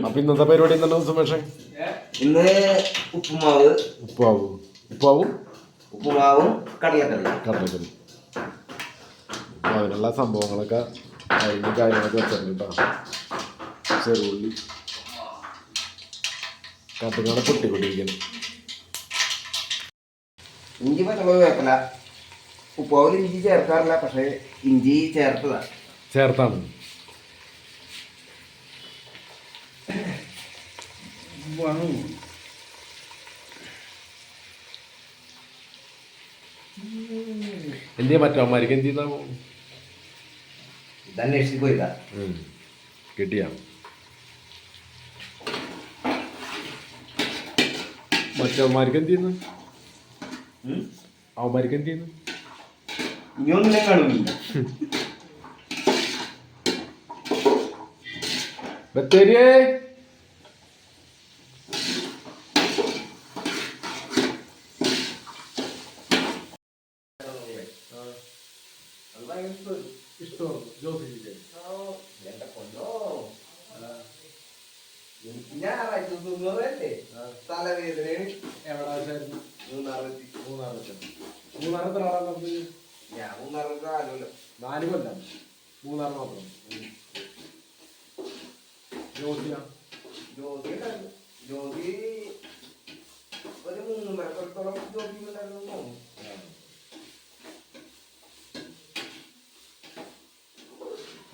അപ്പൊ ഇന്നത്തെ പരിപാടി എന്താണ് സുമേഷേ? ഇന്ന് ഉപ്പുമാവും കടലക്കറി. അപ്പൊ അതിനുള്ള സംഭവങ്ങളൊക്കെ അതിന് കാര്യങ്ങളൊക്കെ വെച്ചിട്ടുണ്ട് കേട്ടോ. ചെറുള്ളി കട്ടുകാണ് പൊട്ടിക്കൊണ്ടിരിക്കുന്നത്. ഇഞ്ചി പച്ചമുളക് വേപ്പില. ഉപ്പുമാവിൽ ഇഞ്ചി ചേർക്കാറില്ല, പക്ഷെ ഇഞ്ചി ചേർത്താണ്. എന്തിയാ മറ്റവന്മാർക്ക് എന്ത് ചെയ്യുന്ന ഇതന്വേഷിച്ച് പോയതാ. കിട്ടിയ മറ്റവന്മാർക്ക് എന്ത് ചെയ്യുന്നു? അവന്മാർക്ക് എന്ത് ചെയ്യുന്നു? ഇനിയൊന്നും കാണുന്നില്ല. ബത്തേരിയേ തലവേദന നാല് കൊല്ലം മൂന്നാറ് മാത്രം. ജ്യോതി ഒരു 3 കൊല്ലത്തോളം ജ്യോതി ഉണ്ടായിരുന്നു.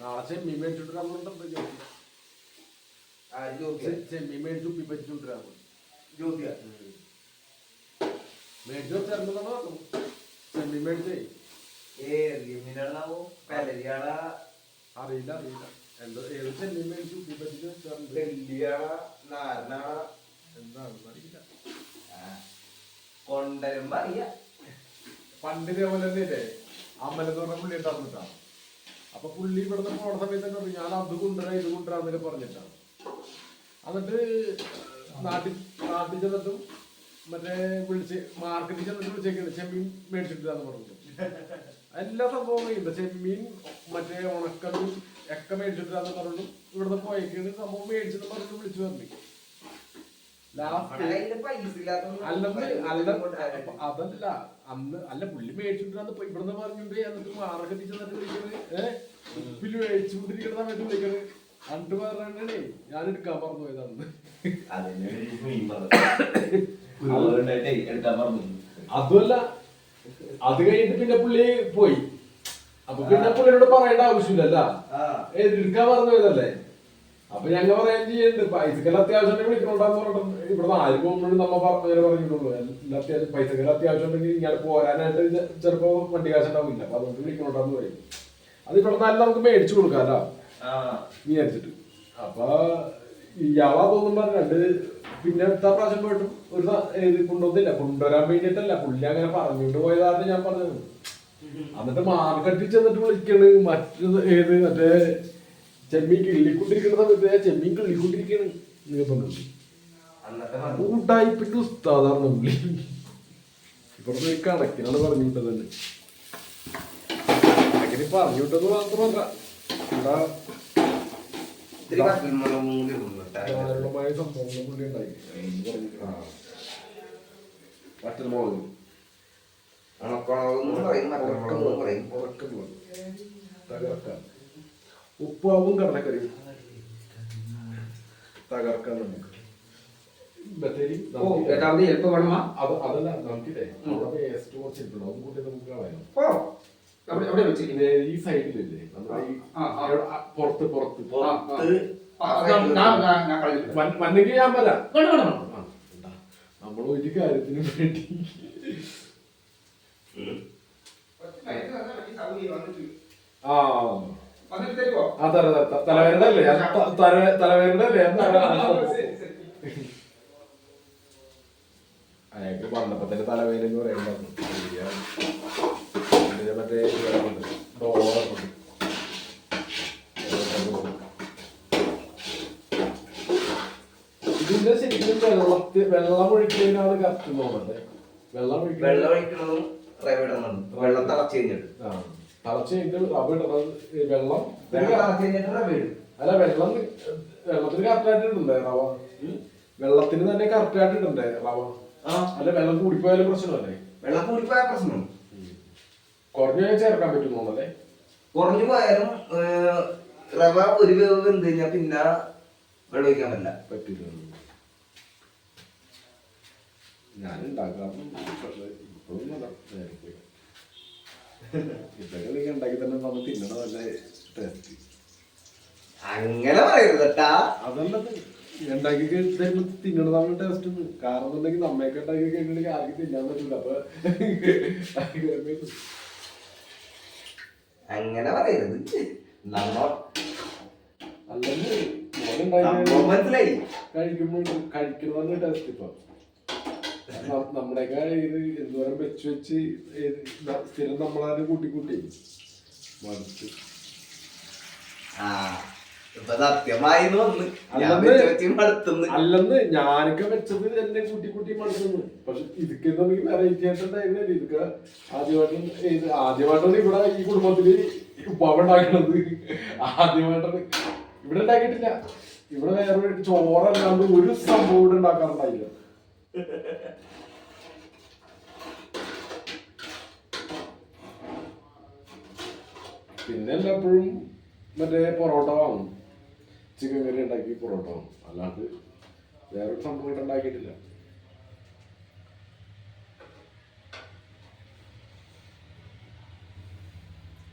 നാളെ ചെമ്മീൻ മേടിച്ചിട്ട് ചെമ്മീൻ മേടിച്ച് ഉപ്പി പറ്റിട്ടുണ്ടാകും. ജ്യോതിയാ മേടിച്ച് വെച്ചിരുന്നോ? ചെമ്മീൻ മേടിച്ചേ അറിയില്ല എന്തോ ഏത് ചെമ്മീൻ മേടിച്ച് ഉപ്പി പറ്റിട്ട് വെച്ചാറുണ്ട്. എന്താണെന്ന് അറിയില്ല. കൊണ്ടുവരുമ്പോ അറിയാം. പണ്ട് ഇതേപോലെ തന്നെയല്ലേ അമ്മലെന്ന് പറഞ്ഞ പുള്ളി ഉണ്ടാകുന്നിട്ടാ. അപ്പൊ പുള്ളി ഇവിടുന്ന് പോണ സമയത്ത് തന്നെ പറഞ്ഞു ഞാൻ അത് കൊണ്ടുവരാ ഇത് കൊണ്ടുവരാന്നൊക്കെ പറഞ്ഞിട്ടാണ്. എന്നിട്ട് നാട്ടിൽ ചെന്നിട്ടും മറ്റേ വിളിച്ച് മാർക്കറ്റിൽ ചെന്നിട്ട് വിളിച്ചേക്കാണ് ചെമ്മീൻ മേടിച്ചിട്ടില്ലാന്ന് പറഞ്ഞിട്ട്. എല്ലാ സംഭവം കഴിയുമ്പോ ചെമ്മീൻ മറ്റേ ഉണക്കതും ഒക്കെ മേടിച്ചിട്ടില്ലാന്ന് പറഞ്ഞു. ഇവിടുന്ന് പോയേക്കാണ് സംഭവം മേടിച്ചെന്ന് പറഞ്ഞിട്ട് വിളിച്ചു പറഞ്ഞു. അതല്ല അന്ന് അല്ല പുള്ളി മേടിച്ചിട്ടാന്ന് ഇവിടുന്ന് പറഞ്ഞിട്ട് എന്നിട്ട് മാർക്കറ്റിൽ ചെന്നിട്ട് വിളിക്കണ് ഉപ്പിൽ മേടിച്ചുകൊണ്ടിരിക്കുന്ന സമയത്ത് വിളിക്കണ്. അണ്ട് പറഞ്ഞേ ഞാൻ എടുക്കാൻ പറഞ്ഞു പോയതാന്ന്. അതുമല്ല അത് കഴിഞ്ഞിട്ട് പിന്നെ പുള്ളി പോയി. അപ്പൊ പിന്നെ പുള്ളിയോട് പറയേണ്ട ആവശ്യമില്ലല്ല, എടുക്കാൻ പറഞ്ഞു പോയതല്ലേ. അപ്പൊ ഞങ്ങൾ പറയാൻ ചെയ്യുന്നുണ്ട് പൈസക്കെല്ലാം അത്യാവശ്യം വിളിക്കണോണ്ടാന്ന് പറഞ്ഞിട്ട് ഇവിടുന്ന് ആര് പോകുമ്പോഴും നമ്മ അങ്ങനെ പറഞ്ഞിട്ടുള്ളൂ. അത്യാവശ്യം പൈസക്കെല്ലാം അത്യാവശ്യം ഉണ്ടെങ്കിൽ ഇങ്ങനെ പോരാനായിട്ട് ചിലപ്പോ വണ്ടി കാശ് ഉണ്ടാവില്ല. അപ്പൊ അതുകൊണ്ട് വിളിക്കണോണ്ടാന്ന് പറയും. അത് ഇവിടുന്നാലും നമുക്ക് മേടിച്ചു കൊടുക്കാമല്ലോ വിചാരിച്ചിട്ട്. അപ്പൊ ഇയാളാ തോന്നുമ്പോ പിന്നെ അടുത്ത പ്രാവശ്യം പോയിട്ടും ഒരു കൊണ്ടുവരാൻ വേണ്ടിട്ടല്ല പുള്ളി അങ്ങനെ പറഞ്ഞിട്ട് പോയതാണ് ഞാൻ പറഞ്ഞത്. എന്നിട്ട് മാർക്കറ്റിൽ ചെന്നിട്ട് വിളിക്കണ് മറ്റേ ചെമ്മീൻ കിള്ളിക്കൊണ്ടിരിക്കുന്ന സമയത്ത് ചെമ്മീൻ കിള്ളിക്കൊണ്ടിരിക്കണ് ഊട്ടായിപ്പിന്റെ ഉസ്താദാണ് പുള്ളി. ഇവിടുന്ന് കണക്കിനാണ് പറഞ്ഞു വിട്ടത് തന്നെ. കണക്കിന് പറഞ്ഞു വിട്ടത് മാത്രമല്ല ധാരാളമായ സംഭവങ്ങൾ പുള്ളി ഉണ്ടായി. വറ്റൽമുളക് തകർക്കാൻ ഉപ്പാവും കടലക്കറിയും തകർക്കാൻ നമുക്ക് അതല്ല നമുക്കില്ലേ വേസ്റ്റ് കുറച്ചിട്ടുണ്ടോ അതും കൂട്ടി നമുക്ക് കളയാം. ഈ സൈഡിലില്ലേ നമ്മുടെ പുറത്ത് വന്നെങ്കിൽ ഞാൻ വരാം. നമ്മൾ ഒരു കാര്യത്തിന് വേണ്ടി തലവേദന അല്ലേ തലവേദന അല്ലേ അയാൾക്ക് വന്നപ്പോ തന്നെ തലവേദന എന്ന് പറയുന്നുണ്ടായിരുന്നു. മറ്റേ ഇതിന്റെ ശരിക്കും വെള്ളം ഒഴിക്കുന്നതിനാണ് കറക്റ്റ് തോന്നുന്നത്. വെള്ളം ഒഴിക്കുന്നതും വെള്ളം തിളച്ച് കഴിഞ്ഞിട്ട് റവ ഇടണം. വെള്ളം തിളച്ച് കഴിഞ്ഞിട്ട് റവ ഇടും. അല്ല വെള്ളത്തിന് കറക്റ്റായിട്ട് ഇടണ്ടേ റവ? വെള്ളത്തിന് തന്നെ കറക്റ്റായിട്ട് ഇടണ്ടേ റവ? അല്ല വെള്ളം കൂടിപ്പോയാലും പ്രശ്നമല്ലേ? വെള്ളം കൂടിപ്പോയ പ്രശ്നം കുറഞ്ഞു ചേർക്കാൻ പറ്റുന്നോന്നല്ലേ? കുറഞ്ഞു പോയാലും റവ ഒരു വേവ് വെന്ത് കഴിഞ്ഞാൽ പിന്നെ വെള്ളം ഒഴിക്കാൻ പറ്റില്ല. ഞാൻ ഉണ്ടാക്കാറുണ്ട്, പക്ഷെ ഇപ്പോഴൊന്നും നേരത്തെ ഇതൊക്കെ നീ ഉണ്ടാക്കി തന്നെ നമ്മൾ തിന്നണതല്ല ടേസ്റ്റ്. അങ്ങനെ പറയരുത് കേട്ടാ. അതല്ലത് ഉണ്ടാക്കി കഴിയുമ്പോ തിന്നണതാണ് ടേസ്റ്റ്. കാരണം എന്നുണ്ടെങ്കിൽ നമ്മയൊക്കെ ഉണ്ടാക്കി കഴിഞ്ഞിട്ടുണ്ടെങ്കിൽ ആർക്കും തിന്നാൻ പറ്റില്ല. അപ്പൊ അങ്ങനെ പറയരുത്. അല്ലെങ്കിൽ മനസ്സിലായി കഴിക്കുമ്പോൾ കഴിക്കണതാണ് ടേസ്റ്റ്. ഇപ്പൊ നമ്മുടെയൊക്കെ ഇത് എന്തോരം വെച്ച് സ്ഥിരം നമ്മളാരും കൂട്ടി മടുത്ത്. അല്ലെന്ന് ഞാനൊക്കെ വെച്ചത് എന്നെ കൂട്ടി മടുത്തുന്നു. പക്ഷെ ഇതൊക്കെ നമുക്ക് വെറൈറ്റി ആയിട്ടുണ്ടായിരുന്നില്ല. ഇതൊക്കെ ആദ്യമായിട്ടാണ് ഇവിടെ ഈ കുടുംബത്തില് ഉപ്പാവ ഉണ്ടാക്കണത്. ആദ്യമായിട്ടാണ് ഇവിടെ ഉണ്ടാക്കിയിട്ടില്ല. ഇവിടെ വേറെ ചോറല്ലാണ്ട് ഒരു സംഭവം ഇവിടെ ഉണ്ടാക്കാറുണ്ടായില്ല. പിന്നെ എല്ലാപ്പോഴും മറ്റേ പൊറോട്ട വാങ്ങും, ചിക്കൻ കറി ഉണ്ടാക്കി പൊറോട്ട വാങ്ങും. അല്ലാണ്ട് വേറൊരു സംഭവം ഉണ്ടാക്കിയിട്ടില്ല.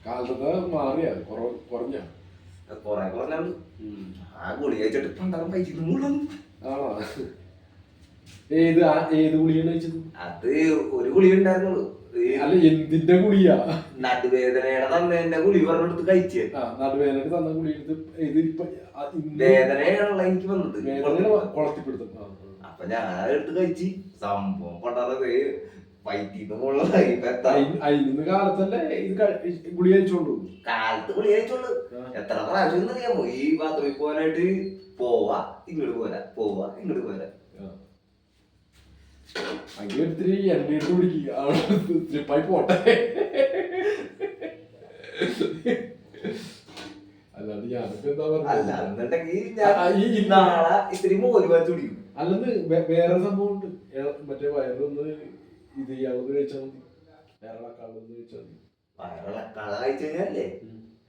കാലത്ത് മാറിയ കുറഞ്ഞ ആണോ? ഏത് ഗുളിയാണ് കഴിച്ചത്? അത് ഒരു ഗുളി ഉണ്ടായിരുന്നുള്ളൂ. അല്ല, എന്തിന്റെ ഗുളിയാ? നടുവേദനയുടെ തന്നതിന്റെ ഗുളി പറഞ്ഞെടുത്ത് കഴിച്ച്. നടുവേദനക്ക് തന്ന ഗുളി എടുത്ത് വേദനയാണല്ലോ എനിക്ക് വന്നത്. കുളത്തിപ്പെടുത്തും. അപ്പൊ ഞാൻ എടുത്ത് കഴിച്ച് സംഭവം പണ്ടത് അതിന് കാലത്തല്ലേ ഇത് ഗുളി കഴിച്ചോണ്ടു? കാലത്ത് ഗുളി കഴിച്ചോണ്ട് എത്ര പ്രാവശ്യം അറിയാമോ? ഈ ബാത്റൂമിൽ പോകാനായിട്ട് പോവാ ഇങ്ങോട്ട് പോരാ. അങ്ങനെ ഒത്തിരി എണ്ണ എടുത്ത് പിടിക്കുക പോട്ടെ. അല്ലാണ്ട് ഞാനിപ്പോ എന്താ പറഞ്ഞ അല്ലെന്ന് വേറെ സംഭവം ഉണ്ട്. മറ്റേ വയറൊന്ന് ഇത് ഇയാളൊന്ന് കഴിച്ചാൽ മതി. വയറിളക്കാളൊന്ന് കഴിച്ചാൽ മതി. വയറിളക്കാള കഴിച്ചു കഴിഞ്ഞാലേ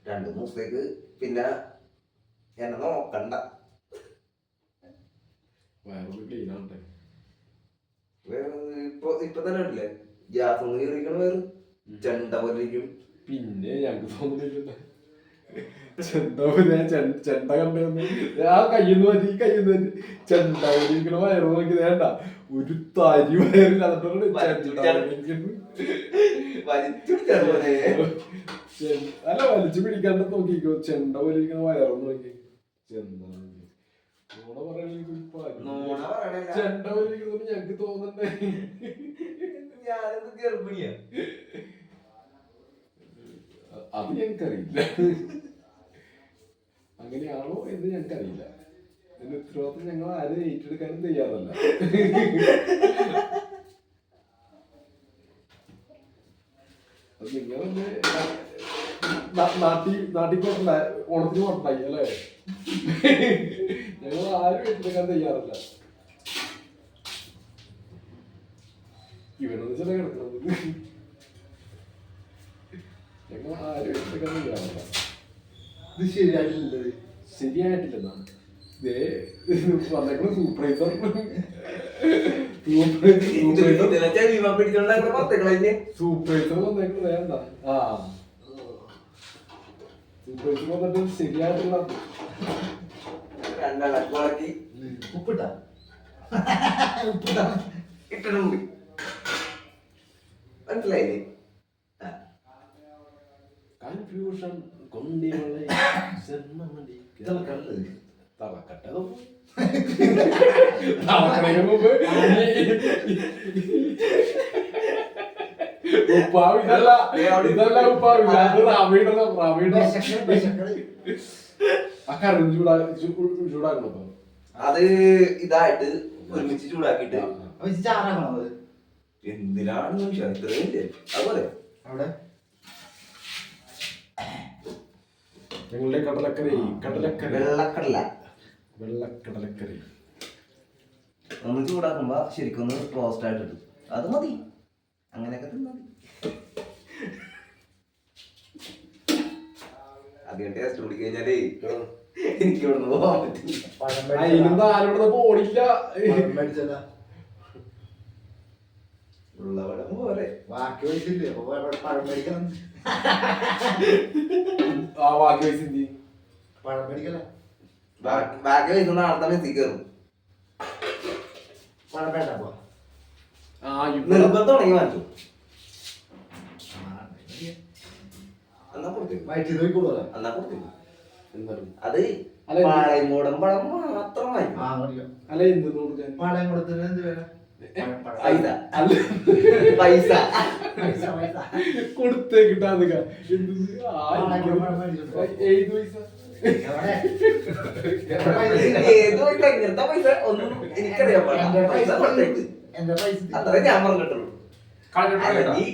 2 ദിവസത്തേക്ക് പിന്നെ എന്നെ നോക്കണ്ട. വയറൊന്ന് ക്ലീൻ ആവട്ടെ. ഇപ്പൊ തന്നെ ഉണ്ടല്ലേ ഗ്യാസ് ഒന്ന് കയറിക്കണ വേറെ ചെണ്ട പോലിരിക്കും. പിന്നെ ഞങ്ങക്ക് തോന്നുന്നില്ല ചെണ്ട കണ്ടെന്ന് ആ കയ്യിന്ന് പറ്റി ചെണ്ട പോലിരിക്കണ വയറ് നോക്കി വേണ്ട. ഒരു തരി വയറില്ല. അല്ല, വലിച്ചു പിടിക്കാണ്ട് നോക്കിക്കോ. ചെണ്ട പോലിരിക്കണ വയറൊന്ന് നോക്കി. ചെണ്ട പോലിരിക്കുന്നത് ഞങ്ങക്ക് തോന്നണ്ടേ? ഞാനത് ഗർഭിണിയാ. അത് ഞങ്ങൾക്കറിയില്ല. അങ്ങനെയാണോ എന്ന് ഞങ്ങൾക്കറിയില്ല. ഇതിന്റെ ഉത്തരവാദിത്വം ഞങ്ങൾ ആരും ഏറ്റെടുക്കാനും തയ്യാറല്ല. അത് നിങ്ങൾ തന്നെ നാട്ടിൽ പോയിട്ടുണ്ട ഓണത്തിന് പോയിട്ടുണ്ടായി അല്ലേ? ഞങ്ങൾ ആരും ഏറ്റെടുക്കാൻ തയ്യാറല്ല. ഇവനെന്ന് വെച്ചാൽ കിടക്കുന്നത് ഞങ്ങൾ ആരും ഏറ്റെടുക്കാൻ തയ്യാറല്ല. ഇത് ശരിയായിട്ടില്ലെന്നാണ് വന്നേക്കണ സൂപ്പർവൈസർ. സൂപ്പർവൈസർ വന്നേക്കണ വേണ്ട. സൂപ്പർവൈസർ വന്നിട്ട് ശരിയായിട്ടുള്ള മനസ്സിലായില്ലേ? കൺഫ്യൂഷൻ തളക്കട്ടത് ഉപ്പാവിതല്ല ഉപ്പാവി റവയുടെ ആ കറിന് ചൂടാക്കണം. അത് ഇതായിട്ട് ഒരുമിച്ച് ചൂടാക്കിട്ട് എന്തിനാണ് ഇത്രയും അതുപോലെ അവിടെ ഞങ്ങളുടെ കടലക്കറി വെള്ളക്കടല വെള്ളക്കടലക്കറി ഒന്ന് ചൂടാക്കുമ്പോ ശരിക്കും ഒന്ന് റോസ്റ്റ് ആയിട്ട് ഇടും. അത് മതി, അങ്ങനെയൊക്കെ തിന്നാ മതി. അധികം ടേസ്റ്റ് കൂടി കഴിഞ്ഞാലേ എനിക്ക് ഇവിടെ നിന്ന് പോകാൻ പറ്റില്ല. അതിനും ആരോടൊന്നും പോണില്ല. ഉള്ളവടം പോലെ ബാക്കി വയസ്സില്ലേ പഴം മേടിക്കണം. ആ ബാക്കി വയസ്സിന്തി പഴം മേടിക്കല. ബാക്കി വരുന്ന നാളത്തെ മെസ്സി കയറും. പഴം വേണ്ട പോ. നിർബന്ധം ഉണങ്ങി മാറ്റും. എന്നാ കൊടുത്തു വയറ്റി നോക്കിക്കോളൂ. എന്നാ കൊടുത്തു എന്താണ് അത് പാളയമൂടൻ പഴം മാത്രം വാങ്ങി. അല്ല എന്ത് കൊടുക്കാൻ പഴം കൊടുത്തത് എന്ത് വേണം? പൈസ പൈസ കൊടുത്തേ കിട്ടാന്ന് ഏത് പൈസ ഏത് പൈസ ഇങ്ങനത്തെ പൈസ ഒന്നും എനിക്കറിയാൻ പാടില്ല. പൈസ കൊടുത്തേക്ക് എന്റെ പൈസ അത്രേ ഞാൻ പറഞ്ഞിട്ടുള്ളൂ. കളഞ്ഞിട്ട് അല്ലെങ്കിൽ